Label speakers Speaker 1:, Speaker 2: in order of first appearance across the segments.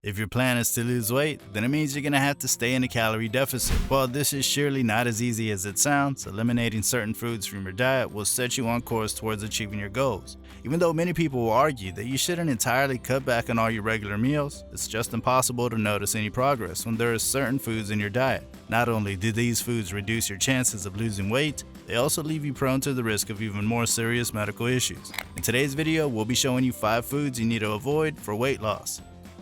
Speaker 1: If your plan is to lose weight, then it means you're going to have to stay in a calorie deficit. While this is surely not as easy as it sounds, eliminating certain foods from your diet will set you on course towards achieving your goals. Even though many people will argue that you shouldn't entirely cut back on all your regular meals, it's just impossible to notice any progress when there are certain foods in your diet. Not only do these foods reduce your chances of losing weight, they also leave you prone to the risk of even more serious medical issues. In today's video, we'll be showing you 5 foods you need to avoid for weight loss.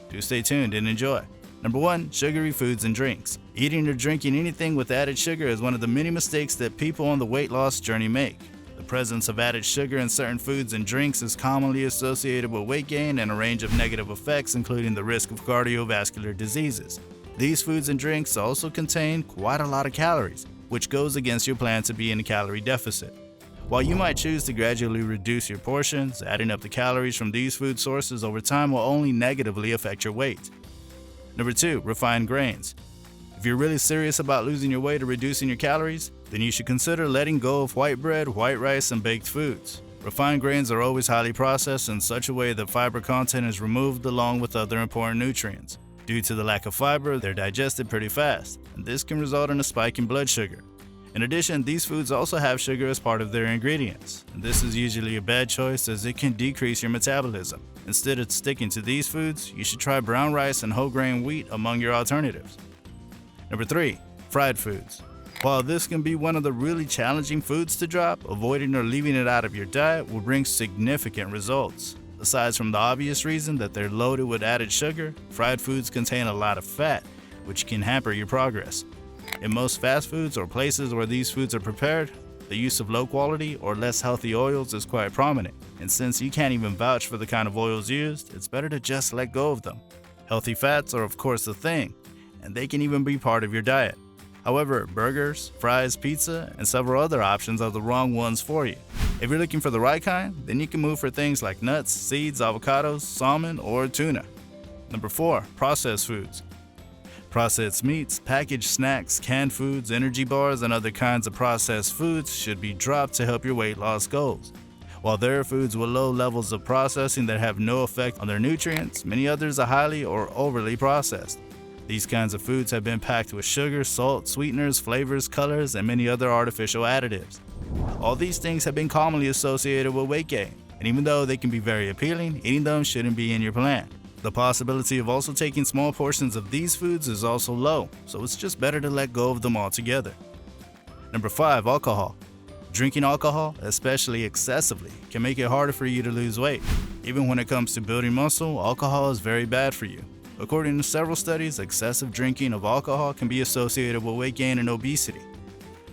Speaker 1: Do stay tuned and enjoy. Number 1. Sugary foods and drinks. Eating or drinking anything with added sugar is one of the many mistakes that people on the weight loss journey make. The presence of added sugar in certain foods and drinks is commonly associated with weight gain and a range of negative effects, including the risk of cardiovascular diseases. These foods and drinks also contain quite a lot of calories, which goes against your plan to be in a calorie deficit. While you might choose to gradually reduce your portions, adding up the calories from these food sources over time will only negatively affect your weight. Number 2. Refined grains. If you're really serious about losing your weight or reducing your calories, then you should consider letting go of white bread, white rice, and baked foods. Refined grains are always highly processed in such a way that fiber content is removed along with other important nutrients. Due to the lack of fiber, they're digested pretty fast, and this can result in a spike in blood sugar. In addition, these foods also have sugar as part of their ingredients, and this is usually a bad choice as it can decrease your metabolism. Instead of sticking to these foods, you should try brown rice and whole grain wheat among your alternatives. Number 3. Fried foods. While this can be one of the really challenging foods to drop, avoiding or leaving it out of your diet will bring significant results. Aside from the obvious reason that they're loaded with added sugar, fried foods contain a lot of fat, which can hamper your progress. In most fast foods or places where these foods are prepared, the use of low quality or less healthy oils is quite prominent, and since you can't even vouch for the kind of oils used, it's better to just let go of them. Healthy fats are of course a thing, and they can even be part of your diet. However, burgers, fries, pizza, and several other options are the wrong ones for you. If you're looking for the right kind, then you can move for things like nuts, seeds, avocados, salmon, or tuna. Number 4. Processed foods. Processed meats, packaged snacks, canned foods, energy bars, and other kinds of processed foods should be dropped to help your weight loss goals. While there are foods with low levels of processing that have no effect on their nutrients, many others are highly or overly processed. These kinds of foods have been packed with sugar, salt, sweeteners, flavors, colors, and many other artificial additives. All these things have been commonly associated with weight gain, and even though they can be very appealing, eating them shouldn't be in your plan. The possibility of also taking small portions of these foods is also low, so it's just better to let go of them altogether. Number 5. Alcohol. Drinking alcohol, especially excessively, can make it harder for you to lose weight. Even when it comes to building muscle, alcohol is very bad for you. According to several studies, excessive drinking of alcohol can be associated with weight gain and obesity.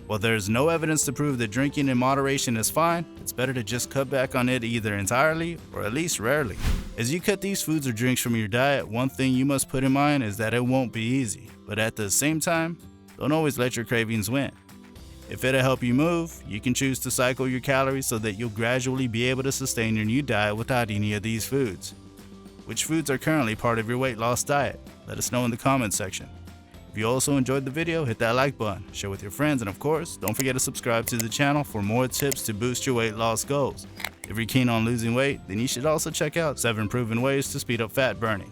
Speaker 1: While there is no evidence to prove that drinking in moderation is fine, it's better to just cut back on it either entirely or at least rarely. As you cut these foods or drinks from your diet, one thing you must put in mind is that it won't be easy, but at the same time, don't always let your cravings win. If it'll help you move, you can choose to cycle your calories so that you'll gradually be able to sustain your new diet without any of these foods. Which foods are currently part of your weight loss diet? Let us know in the comments section. If you also enjoyed the video, hit that like button, share with your friends, and of course, don't forget to subscribe to the channel for more tips to boost your weight loss goals. If you're keen on losing weight, then you should also check out 7 proven ways to speed up fat burning.